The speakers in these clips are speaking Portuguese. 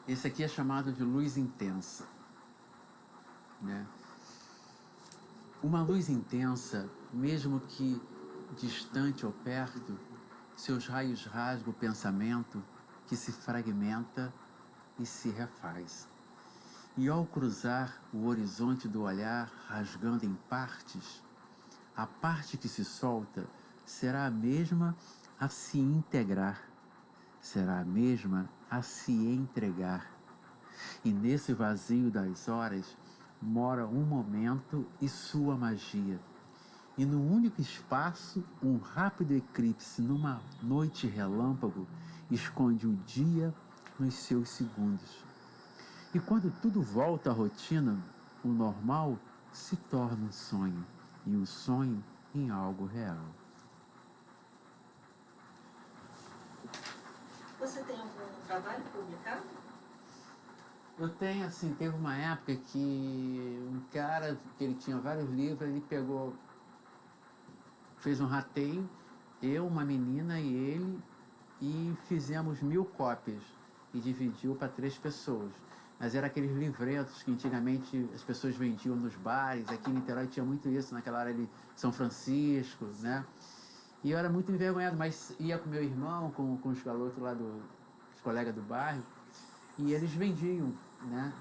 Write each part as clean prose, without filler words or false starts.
Esse aqui é chamado de luz intensa, né? Uma luz intensa, mesmo que distante ou perto, seus raios rasgam o pensamento que se fragmenta e se refaz. E ao cruzar o horizonte do olhar, rasgando em partes, a parte que se solta será a mesma a se integrar, será a mesma a se entregar. E nesse vazio das horas mora um momento e sua magia. E no único espaço, um rápido eclipse numa noite relâmpago esconde o dia nos seus segundos. E quando tudo volta à rotina, o normal se torna um sonho, e o sonho em algo real. Você tem algum trabalho publicado? Eu tenho, assim, teve uma época que um cara, que ele tinha vários livros, ele pegou, fez um rateio, eu, uma menina e ele, e fizemos 1000 cópias e dividiu para 3 pessoas. Mas era aqueles livretos que antigamente as pessoas vendiam nos bares. Aqui em Niterói tinha muito isso, naquela área de São Francisco, né? E eu era muito envergonhado, mas ia com meu irmão, com os garotos lá, os colegas do bairro, e eles vendiam, né?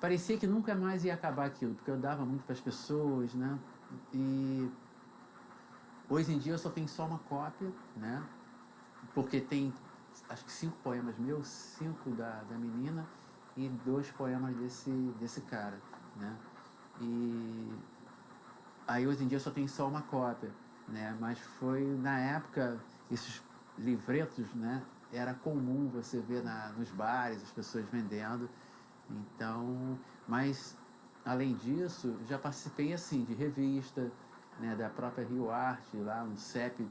Parecia que nunca mais ia acabar aquilo, porque eu dava muito para as pessoas, né? E hoje em dia eu só tenho só uma cópia, né? Porque tem acho que 5 poemas meus, 5 da menina e 2 poemas desse cara, né? E aí hoje em dia eu só tenho só uma cópia, né? Mas foi na época, esses livretos, né? Era comum você ver nos bares as pessoas vendendo. Então, mas além disso, já participei assim de revista, né? Da própria Rio Arte lá no CEP,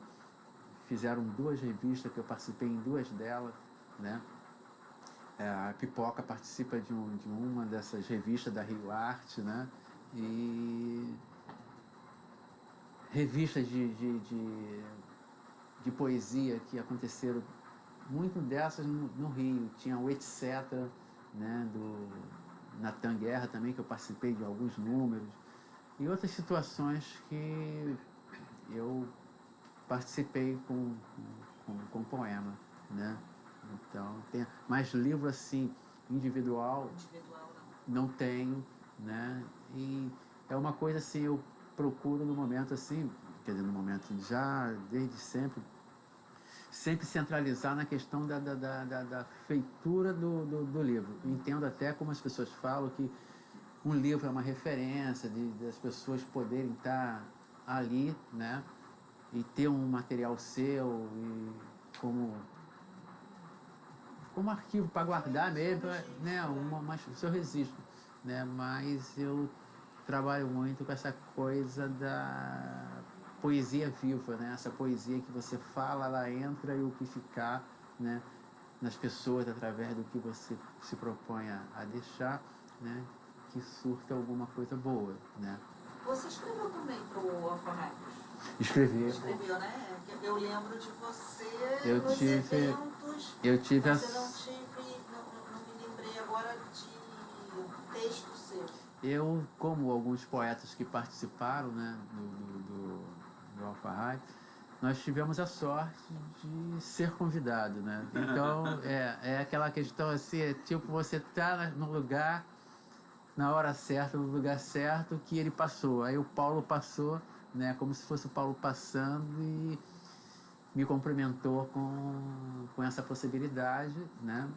fizeram 2 revistas que eu participei em 2 delas, né? A Pipoca participa de uma dessas revistas da Rio Arte, né? E revistas de poesia que aconteceram, muito dessas no Rio. Tinha o Etc., né? Do Natan Guerra também, que eu participei de alguns números. E outras situações que eu participei com poema, né? Então, tem mais livro assim, individual, Individual, não tenho, né? E é uma coisa assim, eu procuro no momento assim, quer dizer, no momento já, desde sempre, sempre centralizar na questão da feitura do livro. Eu entendo até como as pessoas falam que um livro é uma referência, das pessoas poderem estar ali, né? E ter um material seu e como arquivo para guardar mesmo, né? O seu registro, né? Mas eu trabalho muito com essa coisa da poesia viva, né? Essa poesia que você fala, ela entra, e o que ficar, né? Nas pessoas através do que você se propõe a deixar, né? Que surta alguma coisa boa, né? Você escreveu também para o Alfarrapos? Escrever. Escreveu, né? Eu lembro de você Eu nos tive, eventos, eu tive mas eu não me lembrei agora de texto seu. eu, como alguns poetas que participaram, né, do Alfarrai, nós tivemos a sorte de ser convidado, né? Então é aquela questão assim, é tipo você tá no lugar, na hora certa, no lugar certo, que ele passou. Aí o Paulo passou, né? Como se fosse o Paulo passando, e me cumprimentou com essa possibilidade, né?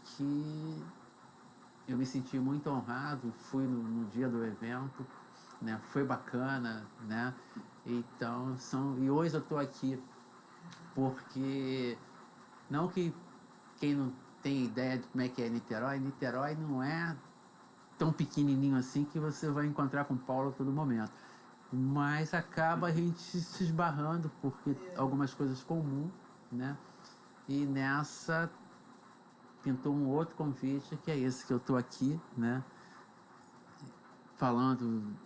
Que eu me senti muito honrado, fui no dia do evento, né? Foi bacana, né? Então, e hoje eu estou aqui porque, não que quem não tem ideia de como é que é Niterói, Niterói não é tão pequenininho assim que você vai encontrar com Paulo a todo momento. Mas acaba a gente se esbarrando, porque algumas coisas comuns, né? E nessa pintou um outro convite, que é esse que eu estou aqui, né? Falando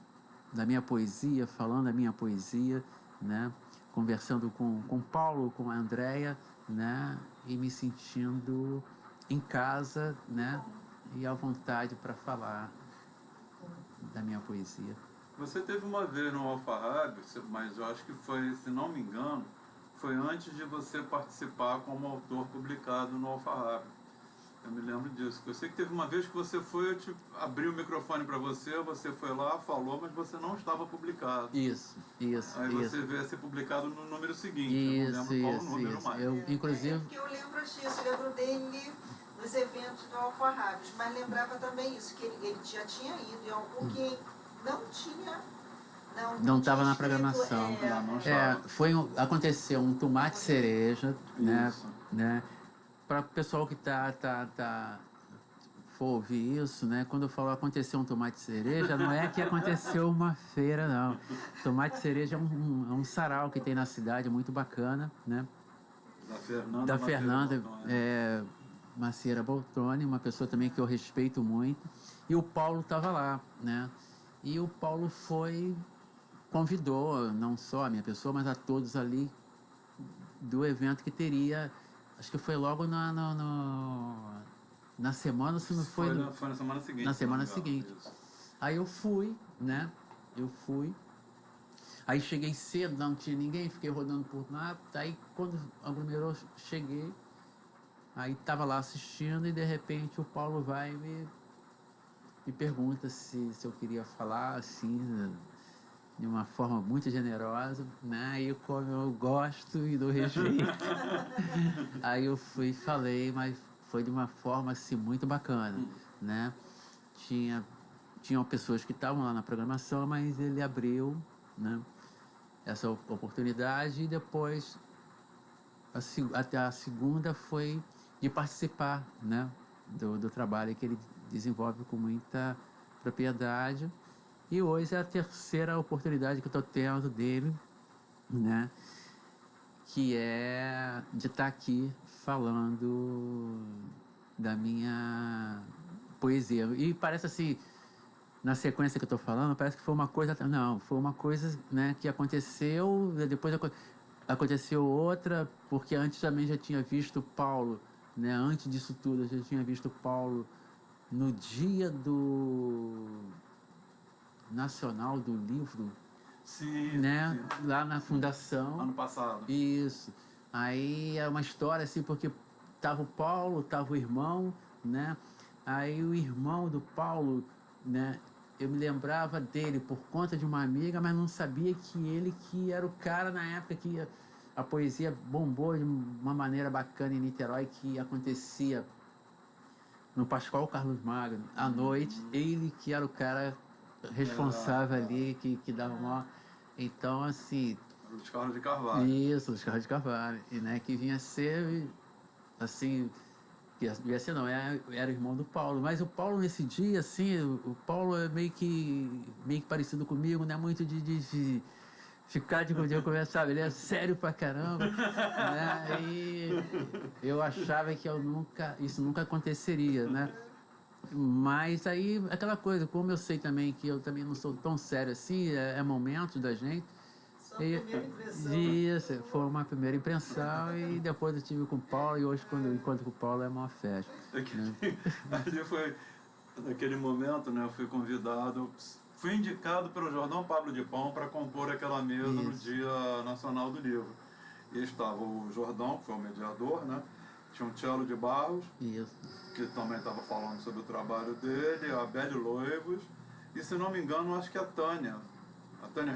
da minha poesia, falando da minha poesia, né? Conversando com Paulo, com a Andréia, né? E me sentindo em casa, né? E à vontade para falar da minha poesia. Você teve uma vez no Alfarrábio, mas eu acho que foi, se não me engano, foi antes de você participar como autor publicado no Alfarrábio. Eu me lembro disso. Eu sei que teve uma vez que você foi, eu te abri o microfone para você foi lá, falou, mas você não estava publicado. Isso. Aí você veio a ser publicado no número seguinte. Isso, eu não lembro qual o número mais. Eu, inclusive... Porque eu lembro disso, eu lembro dele nos eventos do Alfarrábios, mas lembrava também isso, que ele já tinha ido em algum que não tinha... Não estava na programação. Aconteceu um tomate cereja, né? Para o pessoal que for ouvir isso, né? Quando eu falo aconteceu um tomate cereja, não é que aconteceu uma feira, não. Tomate cereja é um sarau que tem na cidade, muito bacana, né? Da Fernanda Macieira Boltoni, uma pessoa também que eu respeito muito. E o Paulo estava lá, né? E o Paulo convidou, não só a minha pessoa, mas a todos ali do evento que teria, acho que foi logo na semana, se não foi... Foi na semana seguinte. Na semana seguinte. Isso. Aí eu fui, né? Aí cheguei cedo, não tinha ninguém, fiquei rodando por lá. Aí quando aglomerou, cheguei, aí tava lá assistindo e de repente o Paulo vai e me pergunta se eu queria falar, assim, de uma forma muito generosa, né? E como eu gosto e dou respeito. Aí eu fui e falei, mas foi de uma forma assim muito bacana, né? Tinham pessoas que estavam lá na programação, mas ele abriu, né, essa oportunidade e depois até a segunda foi de participar, né, do trabalho que ele desenvolve com muita propriedade. E hoje é a terceira oportunidade que eu estou tendo dele, né? Que é de estar aqui falando da minha poesia. E parece assim, na sequência que eu estou falando, parece que foi uma coisa... Não, foi uma coisa, né, que aconteceu, depois aconteceu outra, porque antes também já tinha visto o Paulo, né? Antes disso tudo, eu já tinha visto o Paulo no dia do Nacional do Livro, sim, né? Sim. Lá na fundação. Ano passado. Isso. Aí é uma história assim, porque tava o Paulo, tava o irmão, né? Aí o irmão do Paulo, né? Eu me lembrava dele por conta de uma amiga, mas não sabia que era o cara na época que a poesia bombou de uma maneira bacana em Niterói, que acontecia no Pascoal Carlos Magno, à noite. Ele que era o cara responsável ali, que dava uma... Então, assim... Os Carlos de Carvalho. Isso, os Carlos de Carvalho. E, né, que vinha ser, assim... Ia ser não, era o irmão do Paulo. Mas o Paulo, nesse dia, assim, o Paulo é meio que parecido comigo, né? Muito de ficar de conversar, ele é sério pra caramba, né? E eu achava que isso nunca aconteceria, né? Mas aí, aquela coisa, como eu sei também que eu também não sou tão sério assim, é momento da gente. Só a primeira impressão. Isso, foi uma primeira impressão e depois eu tive com o Paulo e hoje quando eu encontro com o Paulo é uma festa. Né? Ali foi, naquele momento, né, eu fui convidado, fui indicado pelo Jordão Pablo de Pão para compor aquela mesa no Dia Nacional do Livro. E estava o Jordão, que foi o mediador, né? Tinha um Tchelo de Barros, que também estava falando sobre o trabalho dele, a Beli Loivos, e se não me engano, acho que a Tânia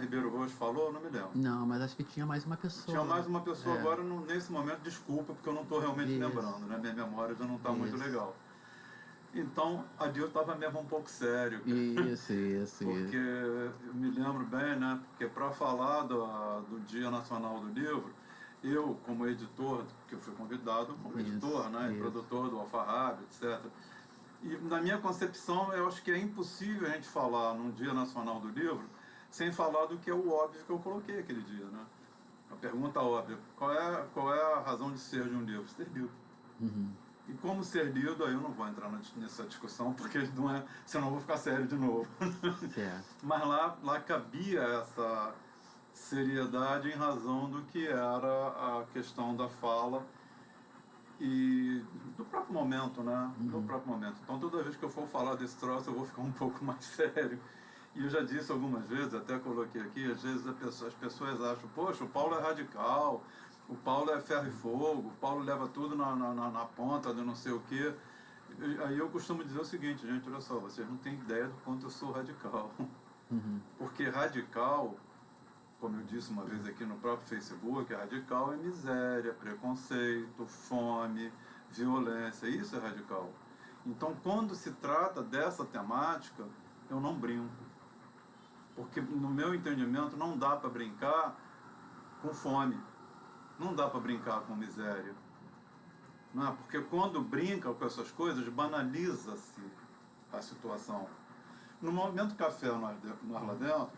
Ribeiro Rocha falou, não me lembro. Não, mas acho que tinha mais uma pessoa. Tinha mais uma pessoa agora, nesse momento, desculpa, porque eu não estou realmente lembrando, né? Minha memória já não está muito legal. Então, ali eu estava mesmo um pouco sério. Isso. Porque eu me lembro bem, né? Porque para falar do Dia Nacional do Livro, eu, como editor, que eu fui convidado como editor, né? E produtor do Alfarrábio, etc. E na minha concepção, eu acho que é impossível a gente falar num Dia Nacional do Livro sem falar do que é o óbvio que eu coloquei aquele dia, né? A pergunta óbvia, qual é a razão de ser de um livro? Ser lido. E como ser lido, aí eu não vou entrar nessa discussão, porque não é, senão eu vou ficar sério de novo. Mas lá cabia essa seriedade em razão do que era a questão da fala e do próprio momento, né? Do próprio momento. Então, toda vez que eu for falar desse troço, eu vou ficar um pouco mais sério. E eu já disse algumas vezes, até coloquei aqui, às vezes as pessoas acham, poxa, o Paulo é radical, o Paulo é ferro e fogo, o Paulo leva tudo na ponta de não sei o quê. Aí eu costumo dizer o seguinte, gente, olha só, vocês não têm ideia do quanto eu sou radical. Porque radical, como eu disse uma vez aqui no próprio Facebook, radical é miséria, preconceito, fome, violência, isso é radical. Então, quando se trata dessa temática, eu não brinco. Porque, no meu entendimento, não dá para brincar com fome, não dá para brincar com miséria. Não é? Porque quando brinca com essas coisas, banaliza-se a situação. No Momento Café, nós lá dentro,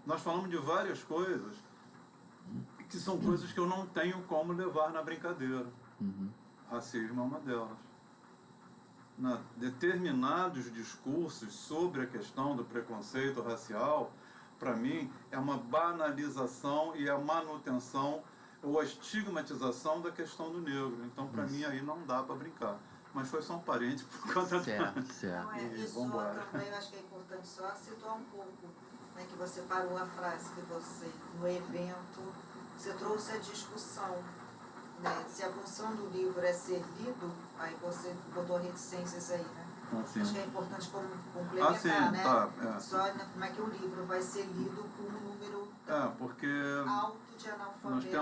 nós falamos de várias coisas que são coisas que eu não tenho como levar na brincadeira. Racismo é uma delas. Determinados discursos sobre a questão do preconceito racial, para mim, é uma banalização e a manutenção ou a estigmatização da questão do negro. Então, para mim, aí não dá para brincar. Mas foi só um parente por conta Certo. Não, isso também eu acho que é importante só situar um pouco, né, que você parou a frase que você, no evento, você trouxe a discussão, né, se a função do livro é ser lido, aí você botou reticências aí, né? Acho que é importante complementar, né? Só como é que o livro vai ser lido com um número porque alto de analfabetos.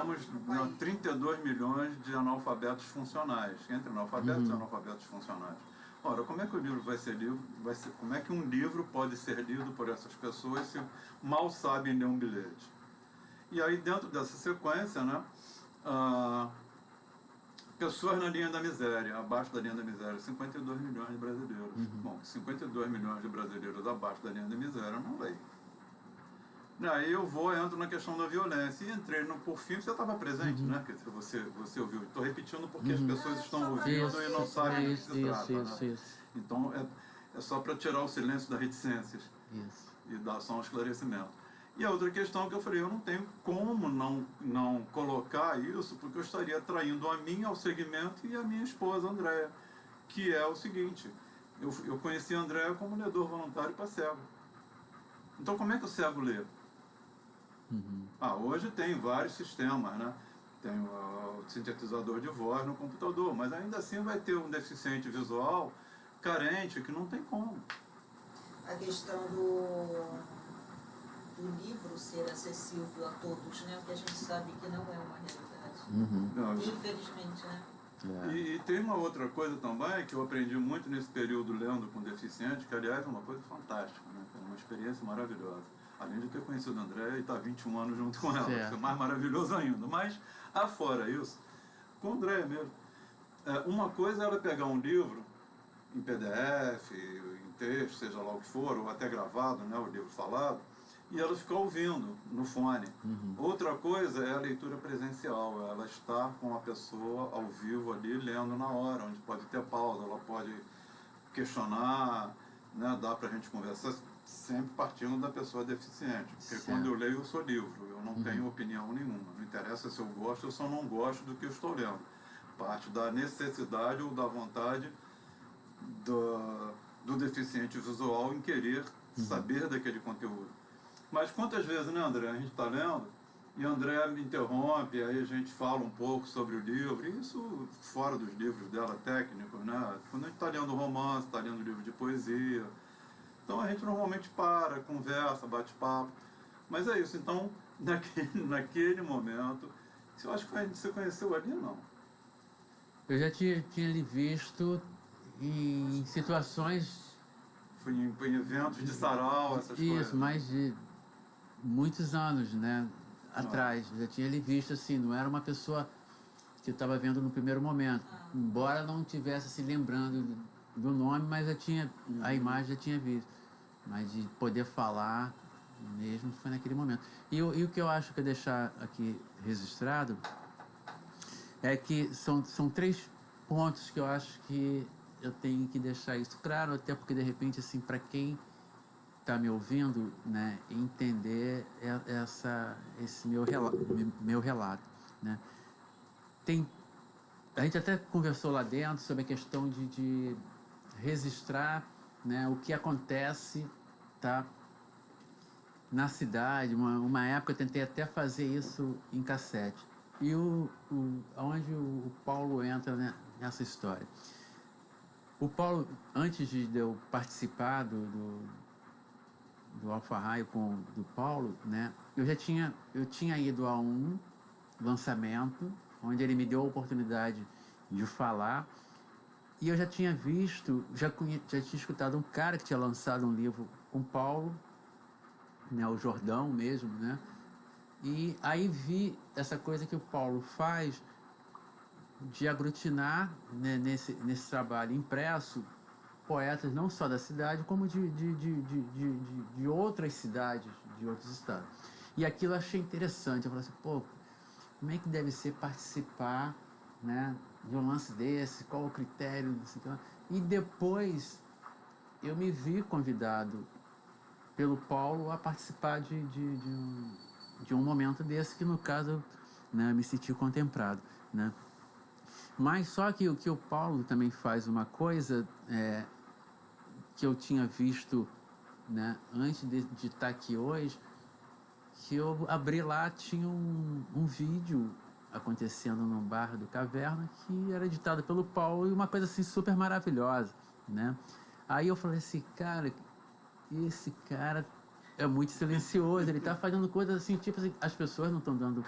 Nós temos 32 milhões de analfabetos funcionais, entre analfabetos e analfabetos funcionais. Ora, como é que o livro vai ser lido? Como é que um livro pode ser lido por essas pessoas se mal sabem ler um bilhete? E aí, dentro dessa sequência, né, pessoas na linha da miséria, abaixo da linha da miséria, 52 milhões de brasileiros. Bom, 52 milhões de brasileiros abaixo da linha da miséria não leem. Aí eu entro na questão da violência. E entrei por fim, você estava presente, né? Quer dizer, você ouviu. Estou repetindo porque as pessoas estão ouvindo e não sabem do que se trata. Então, é só para tirar o silêncio das reticências e dar só um esclarecimento. E a outra questão que eu falei, eu não tenho como não colocar isso, porque eu estaria traindo a mim, ao segmento, e a minha esposa, Andréa, que é o seguinte, eu conheci a Andréa como ledor voluntário para cego. Então, como é que o cego lê? Hoje tem vários sistemas, né? Tem o sintetizador de voz no computador, mas ainda assim vai ter um deficiente visual carente, que não tem como. A questão do livro ser acessível a todos, né? Porque a gente sabe que não é uma realidade. Infelizmente, né? E tem uma outra coisa também que eu aprendi muito nesse período lendo com deficiente, que aliás é uma coisa fantástica, né? É uma experiência maravilhosa. Além de ter conhecido a Andréa e estar 21 anos junto com ela, que é mais maravilhoso ainda. Mas, afora isso, com a Andréa mesmo, uma coisa era pegar um livro em PDF, em texto, seja lá o que for, ou até gravado, né, o livro falado, e ela ficar ouvindo no fone. Outra coisa é a leitura presencial, ela está com a pessoa ao vivo ali, lendo na hora, onde pode ter pausa, ela pode questionar, né, dá para a gente conversar, sempre partindo da pessoa deficiente. Porque quando eu leio, eu sou livre, eu não tenho opinião nenhuma. Não interessa se eu gosto, eu só não gosto do que eu estou lendo. Parte da necessidade ou da vontade do deficiente visual em querer saber daquele conteúdo. Mas quantas vezes, né, André, a gente está lendo e a André me interrompe, aí a gente fala um pouco sobre o livro, e isso fora dos livros dela técnicos, né? Quando a gente está lendo romance, está lendo livro de poesia, então a gente normalmente para, conversa, bate papo, mas é isso. Então, naquele momento, eu acho que você conheceu ali ou não? Eu já tinha lhe visto em situações... Fui em eventos de sarau, essas coisas. Isso, mais de muitos anos, né, atrás. Eu já tinha lhe visto assim, não era uma pessoa que eu estava vendo no primeiro momento. Embora não estivesse se lembrando do nome, mas a imagem já tinha visto. Mas de poder falar mesmo foi naquele momento. E o que eu acho que eu deixar aqui registrado é que são 3 pontos que eu acho que eu tenho que deixar isso claro, até porque de repente, assim, para quem está me ouvindo, né, entender esse meu relato, né? a gente até conversou lá dentro sobre a questão de registrar, né, o que acontece, tá, na cidade. Uma época eu tentei até fazer isso em cassete. E onde o Paulo entra, né, nessa história. O Paulo, antes de eu participar do Alfarraio do Paulo, né, eu tinha ido a um lançamento, onde ele me deu a oportunidade de falar, e eu já tinha visto, já tinha escutado um cara que tinha lançado um livro com Paulo, né, o Jordão mesmo, né, e aí vi essa coisa que o Paulo faz de aglutinar, né, nesse trabalho impresso, poetas não só da cidade, como de outras cidades, de outros estados. E aquilo eu achei interessante. Eu falei assim, pô, como é que deve ser participar, né, de um lance desse? Qual o critério? E depois eu me vi convidado pelo Paulo a participar de um momento desse, que no caso, né, eu me senti contemplado, né? Mas só que o Paulo também faz uma coisa que eu tinha visto, né, antes de estar aqui hoje, que eu abri lá, tinha um vídeo acontecendo num bar do Caverna, que era editado pelo Paulo, e uma coisa assim super maravilhosa, né? Aí eu falei assim, cara, esse cara é muito silencioso, ele tá fazendo coisas assim, tipo assim, as pessoas não estão dando...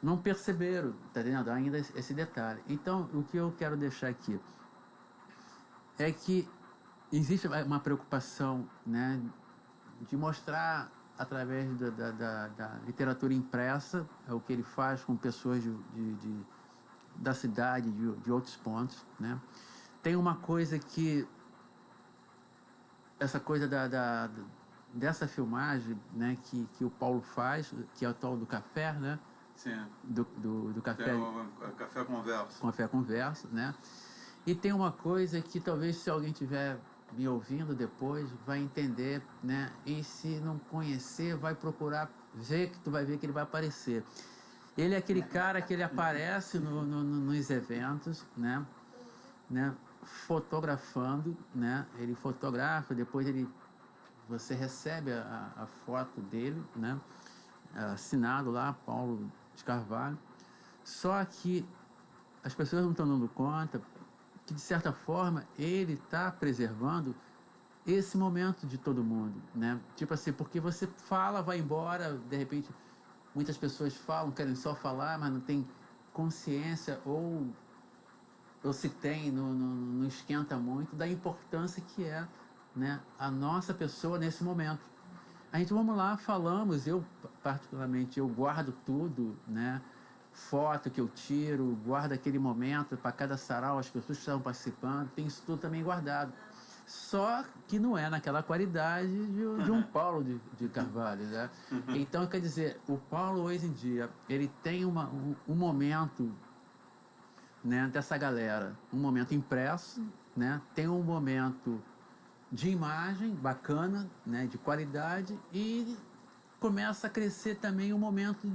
Não perceberam, tá entendendo? Ainda esse detalhe. Então, o que eu quero deixar aqui é que existe uma preocupação, né, de mostrar através da literatura impressa o que ele faz com pessoas da cidade, de outros pontos, né? Tem uma coisa que... Essa coisa dessa filmagem, né, que o Paulo faz, que é o tal do café, né? Sim. Do café... Café Converso. Café Converso, né? E tem uma coisa que talvez, se alguém tiver me ouvindo depois, vai entender, né? E se não conhecer, vai procurar ver, que tu vai ver que ele vai aparecer. Ele é aquele cara que ele aparece nos eventos, né? Fotografando, né? Ele fotografa, depois você recebe a foto dele, né? Assinado lá, Paulo de Carvalho. Só que as pessoas não estão dando conta que, de certa forma, ele está preservando esse momento de todo mundo, né? Tipo assim, porque você fala, vai embora, de repente, muitas pessoas falam, querem só falar, mas não tem consciência, ou se tem, não esquenta muito, da importância que é, né, a nossa pessoa nesse momento. A gente, vamos lá, falamos, eu particularmente, eu guardo tudo, né? Foto que eu tiro, guardo aquele momento para cada sarau, as pessoas que estavam participando, tem isso tudo também guardado. Só que não é naquela qualidade de um Paulo de Carvalho, né? Então, quer dizer, o Paulo hoje em dia, ele tem um momento, né, dessa galera, um momento impresso, né? Tem um momento de imagem bacana, né, de qualidade, e começa a crescer também o momento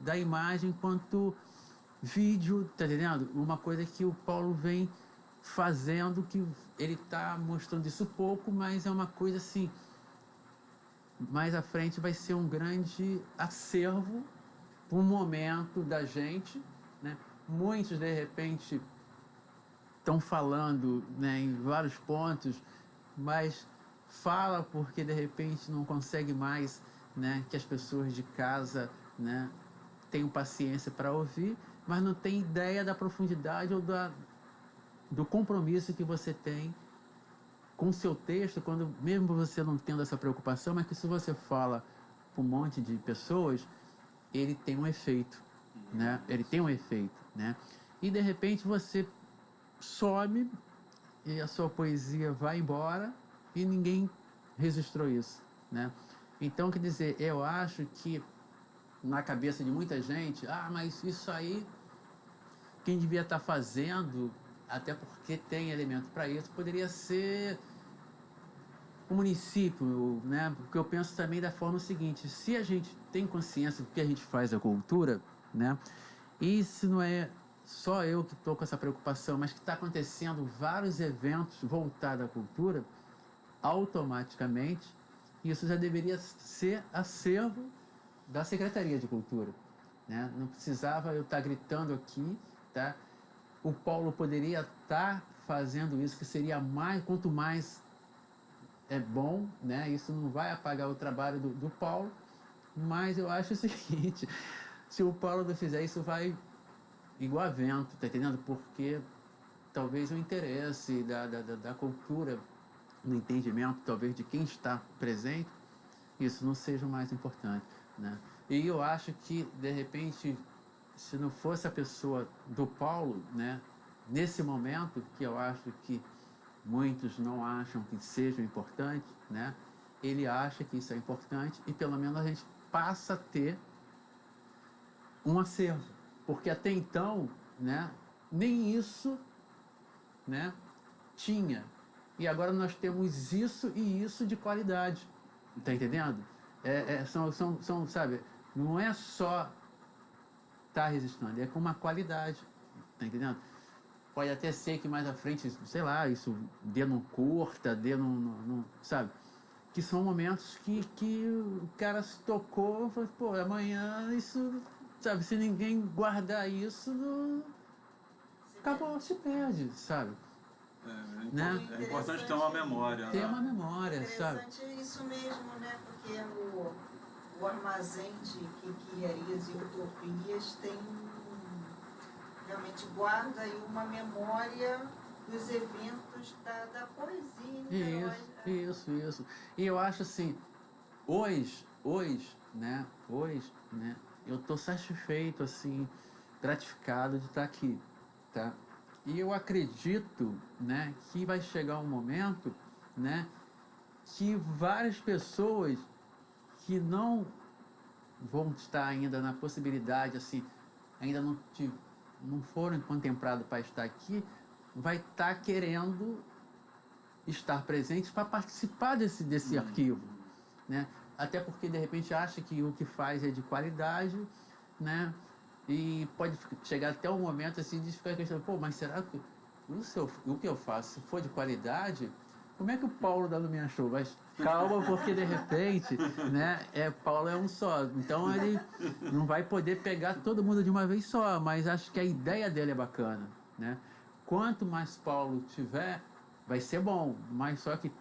da imagem enquanto vídeo, tá entendendo? Uma coisa que o Paulo vem fazendo, que ele tá mostrando isso pouco, mas é uma coisa assim, mais à frente vai ser um grande acervo, um momento da gente, né? Muitos, de repente, estão falando, né, em vários pontos, mas fala porque de repente não consegue mais, né, que as pessoas de casa, né, tenham paciência para ouvir, mas não tem ideia da profundidade ou do compromisso que você tem com o seu texto, quando mesmo você não tendo essa preocupação, mas que se você fala para um monte de pessoas, ele tem um efeito, né? Ele tem um efeito, né? E de repente você some e a sua poesia vai embora e ninguém registrou isso, né? Então, quer dizer, eu acho que na cabeça de muita gente, mas isso aí quem devia estar fazendo, até porque tem elemento para isso, poderia ser o município, né? Porque eu penso também da forma seguinte: se a gente tem consciência do que a gente faz a cultura, né? E se não é só eu que estou com essa preocupação, mas que está acontecendo vários eventos voltados à cultura, automaticamente isso já deveria ser acervo da Secretaria de Cultura, né? Não precisava eu estar gritando aqui, tá? O Paulo poderia estar fazendo isso, que seria mais, quanto mais é bom, né? Isso não vai apagar o trabalho do Paulo, mas eu acho o seguinte, se o Paulo não fizer isso, vai igual a vento, tá entendendo? Porque talvez o interesse da cultura, no entendimento, talvez, de quem está presente, isso não seja o mais importante, né? E eu acho que, de repente, se não fosse a pessoa do Paulo, né, nesse momento, que eu acho que muitos não acham que seja importante, né, ele acha que isso é importante e pelo menos a gente passa a ter um acervo, porque até então, né, nem isso, né, tinha, e agora nós temos isso e isso de qualidade, tá entendendo? Sabe, não é só estar resistindo, é com uma qualidade, tá entendendo? Pode até ser que mais à frente, sei lá, isso dê num curta, dê num sabe? Que são momentos que o cara se tocou e falou, pô, amanhã isso, sabe? Se ninguém guardar isso, não... acabou, se perde, sabe? Né? É importante ter uma memória. Ter uma memória, sabe? Interessante isso mesmo, né? Porque o armazém de quinquilharias e utopias tem realmente guarda aí uma memória dos eventos da poesia. Isso. E eu acho assim, hoje, né, eu estou satisfeito, assim, gratificado de estar aqui, tá? E eu acredito, né, que vai chegar um momento, né, que várias pessoas que não vão estar ainda na possibilidade, assim, ainda não foram contemplados para estar aqui, vai estar querendo estar presentes para participar desse arquivo, né? Até porque de repente acha que o que faz é de qualidade, né? E pode chegar até um momento assim de ficar questionando, pô, mas será que o que eu faço, se for de qualidade, como é que o Paulo da Lumiar Show vai? Calma, porque de repente, né, Paulo é um só, então ele não vai poder pegar todo mundo de uma vez só, mas acho que a ideia dele é bacana, né? Quanto mais Paulo tiver, vai ser bom, mas só que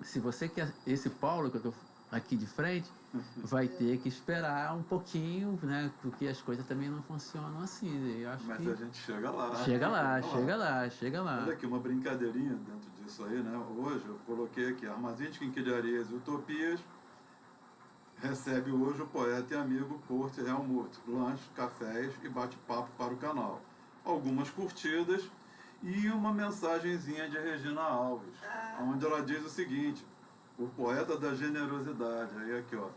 se você quer esse Paulo que eu estou aqui de frente, vai ter que esperar um pouquinho, né? Porque as coisas também não funcionam assim. Eu acho Mas que a gente chega lá. Chega lá. Olha aqui, uma brincadeirinha dentro disso aí, né? Hoje eu coloquei aqui, Armazém de Quinquilharias e Utopias recebe hoje o poeta e amigo Kurt Helmut, lanche, cafés e bate-papo para o canal. Algumas curtidas e uma mensagenzinha de Regina Alves, onde ela diz o seguinte, o poeta da generosidade, aí aqui ó,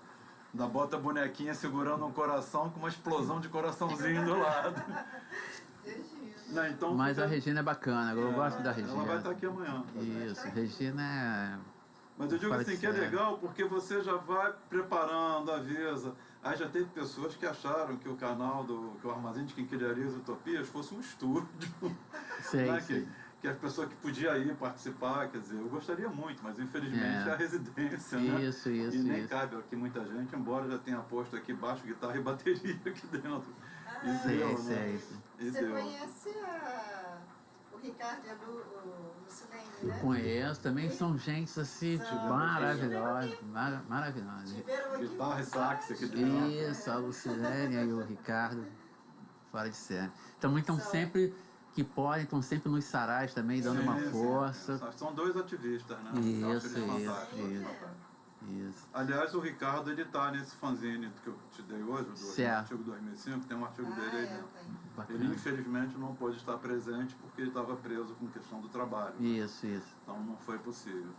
da bota a bonequinha segurando um coração com uma explosão de coraçãozinho do lado. Não, então mas a Regina é bacana, eu gosto da Regina. Ela vai estar aqui amanhã. Isso, Regina é... Mas eu digo assim que é legal porque você já vai preparando, avisa. Aí já teve pessoas que acharam que o canal que o Armazém de Quinquilharias e Utopias fosse um estúdio. Sei. Que as pessoas que podiam ir participar, quer dizer, eu gostaria muito, mas infelizmente é a residência, né? Isso. E nem cabe aqui muita gente, embora já tenha posto aqui baixo, guitarra e bateria aqui dentro. Sei. Você conhece o Ricardo e a Lucilene, né? Eu conheço, também são gente assim, maravilhosa. Guitarra e sax aqui dentro. Isso, a Lucilene e o Ricardo, fora de série. Também estão sempre que podem, estão sempre nos sarais também, dando uma força. São dois ativistas, né? Isso. Aliás, o Ricardo, ele tá nesse fanzine que eu te dei hoje, do artigo 2005, tem um artigo dele aí dentro. Ele, infelizmente, não pôde estar presente porque ele estava preso com questão do trabalho. Isso. Então, não foi possível.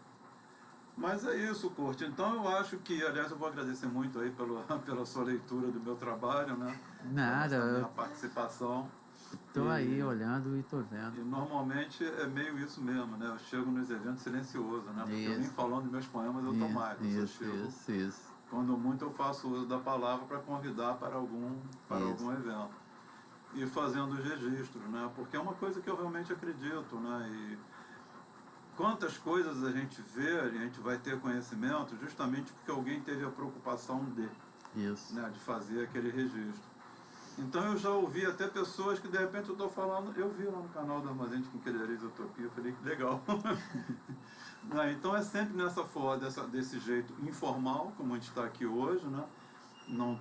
Mas é isso, Kurt. Então, eu acho que, aliás, eu vou agradecer muito aí pela sua leitura do meu trabalho, né? Nada. Pela minha participação. Estou aí olhando e estou vendo. E normalmente é meio isso mesmo, né? Eu chego nos eventos silencioso, né? Porque eu nem falando meus poemas eu tô mais. Isso. Quando muito eu faço uso da palavra para convidar para algum evento. E fazendo os registros, né? Porque é uma coisa que eu realmente acredito, né? E quantas coisas a gente vê, a gente vai ter conhecimento justamente porque alguém teve a preocupação Isso. né, de fazer aquele registro. Então eu já ouvi até pessoas que de repente eu estou falando, eu vi lá no canal do Armazém de Quinquilharia Utopia, eu falei que legal. Né, então é sempre nessa forma, desse jeito informal, como a gente está aqui hoje, né? Não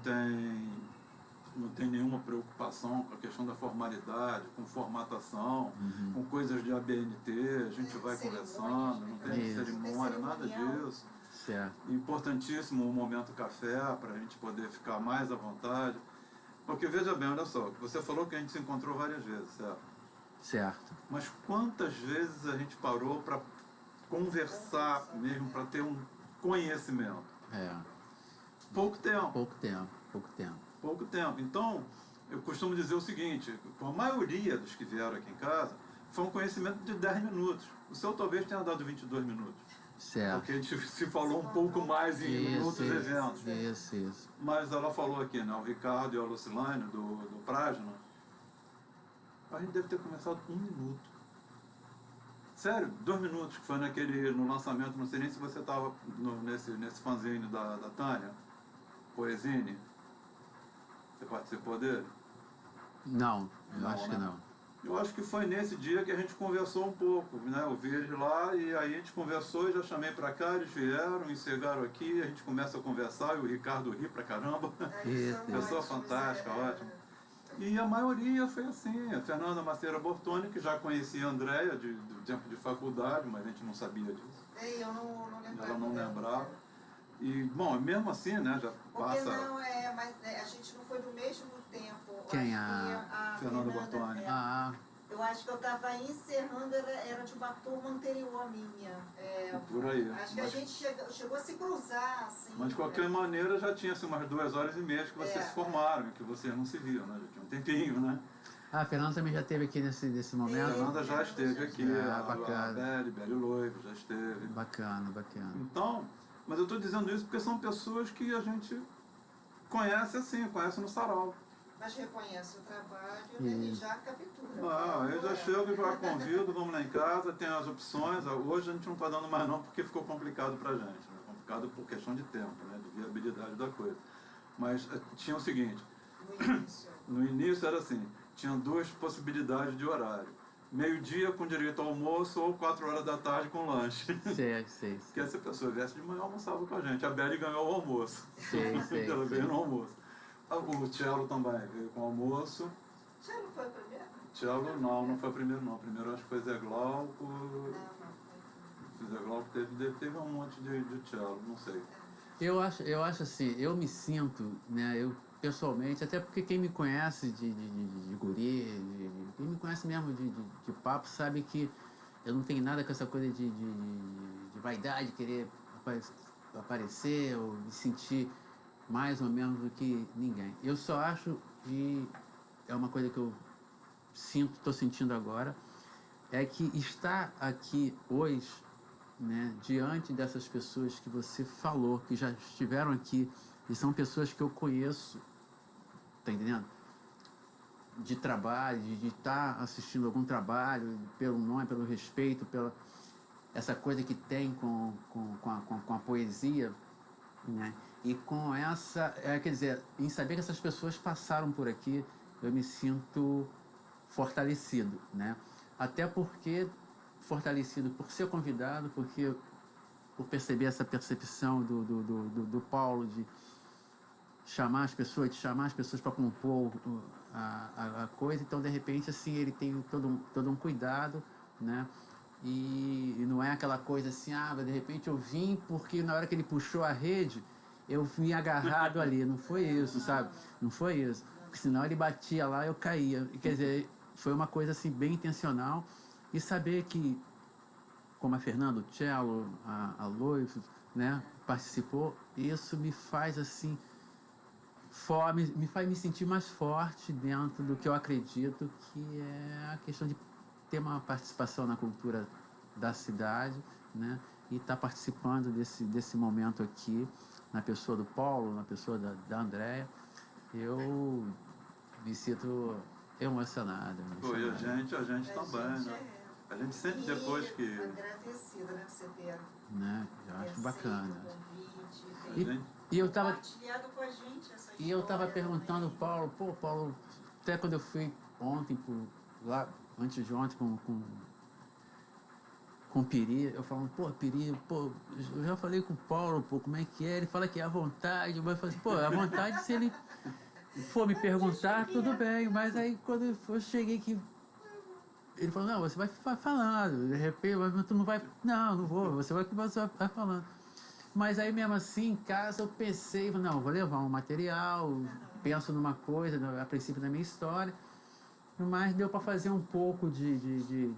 tem nenhuma preocupação com a questão da formalidade, com formatação, com coisas de ABNT, a gente vai conversando, não tem cerimônia, nada disso. Certo. Importantíssimo o momento café, para a gente poder ficar mais à vontade. Porque veja bem, olha só, você falou que a gente se encontrou várias vezes, certo? Certo. Mas quantas vezes a gente parou para conversar mesmo, para ter um conhecimento? Pouco tempo. Pouco tempo. Então, eu costumo dizer o seguinte, com a maioria dos que vieram aqui em casa, foi um conhecimento de 10 minutos. O seu talvez tenha dado 22 minutos. Certo. Porque a gente se falou um pouco mais em outros eventos. Isso. Mas ela falou aqui, né? O Ricardo e a Lucilane, do Prajna, a gente deve ter começado 1 minuto. Sério, 2 minutos, que foi no lançamento, não sei nem se você estava nesse fanzine da Tânia, Poesine. Você participou dele? Não, eu acho que não. Eu acho que foi nesse dia que a gente conversou um pouco, né? Eu vi eles lá e aí a gente conversou e já chamei pra cá, eles vieram, encegaram aqui, a gente começa a conversar e o Ricardo ri pra caramba. Pessoa fantástica, ótima. E a maioria foi assim, a Fernanda Maceira Bortoni, que já conhecia a Andréia do tempo de faculdade, mas a gente não sabia disso. Eu não lembrava. Ela não lembrava. E, bom, mesmo assim, né, já passa... Porque não, mas a gente não foi do mesmo tempo. Quem? A Fernanda Bortoni. Eu acho que eu estava encerrando, era de uma turma anterior à minha. Por aí. Acho que a gente chegou a se cruzar, assim. Mas de qualquer maneira já tinha assim, umas 2 horas e meia que vocês se formaram, que vocês não se viam, né? Já tinha um tempinho, né? A Fernanda também já esteve aqui nesse momento? A Fernanda já esteve aqui, bacana. a Beli Loivo já esteve. Bacana. Então, mas eu estou dizendo isso porque são pessoas que a gente conhece assim, conhece no sarau. Mas reconhece o trabalho, né, e já captura. Eu já chego e já convido, vamos lá em casa, tem as opções. Hoje a gente não está dando mais não porque ficou complicado para a gente. Né? Complicado por questão de tempo, né? De viabilidade da coisa. Mas tinha o seguinte, no início era assim, tinha 2 possibilidades de horário. Meio-dia com direito ao almoço ou 4 horas da tarde com lanche. Sei. Porque se a pessoa viesse de manhã, almoçava com a gente. A Beli ganhou o almoço. Sei. Ela veio no almoço. O Cello também veio com almoço. Cello foi o primeiro? Cello não foi o primeiro não. Primeiro acho que foi Zé Glauco. Zé Glauco teve um monte de cello, não sei. Eu acho assim, eu me sinto, né, eu pessoalmente, até porque quem me conhece de guri, quem me conhece mesmo de papo, sabe que eu não tenho nada com essa coisa de vaidade, querer aparecer ou me sentir mais ou menos do que ninguém. Eu só acho, e é uma coisa que eu estou sentindo agora, é que estar aqui hoje, né, diante dessas pessoas que você falou, que já estiveram aqui, e são pessoas que eu conheço, tá entendendo? De trabalho, de estar assistindo algum trabalho, pelo nome, pelo respeito, pela essa coisa que tem com a poesia, né? E com essa, quer dizer, em saber que essas pessoas passaram por aqui, eu me sinto fortalecido, né? Até porque fortalecido por ser convidado, por perceber essa percepção do Paulo de chamar as pessoas para compor a coisa. Então, de repente, assim, ele tem todo um cuidado, né? E não é aquela coisa assim, de repente eu vim porque na hora que ele puxou a rede, eu vim agarrado ali. Não foi isso, sabe? Não foi isso. Porque senão ele batia lá e eu caía. Quer dizer, foi uma coisa assim bem intencional. E saber que, como a Fernanda, o Cello, a Loivo, né, participou, isso me faz assim, me faz me sentir mais forte dentro do que eu acredito que é a questão de ter uma participação na cultura da cidade, né? e estar participando desse momento aqui, na pessoa do Paulo, na pessoa da Andréia. Eu me sinto emocionado. Pô, e a gente também, né? A gente sente depois que... agradecida, né, por você ter Eu acho bacana. o convite, E eu tava, compartilhado com a gente essa e eu estava história perguntando ao também. Paulo, pô, Paulo, até quando eu fui ontem, lá, antes de ontem, com o Piri, eu falo, pô, Piri, pô, eu já falei com o Paulo, pô, como é que é? Ele fala que é à vontade, mas eu falo assim, pô, à vontade se ele for me perguntar, tudo bem, mas aí quando eu cheguei aqui, ele falou, não, você vai falando, de repente, mas tu não vai, não vou, você vai falando. Mas aí mesmo assim, em casa, eu pensei, não, vou levar um material, penso numa coisa, a princípio da minha história, mas deu para fazer um pouco de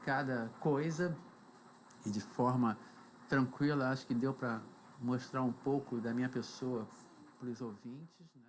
cada coisa e de forma tranquila, acho que deu para mostrar um pouco da minha pessoa para os ouvintes, né?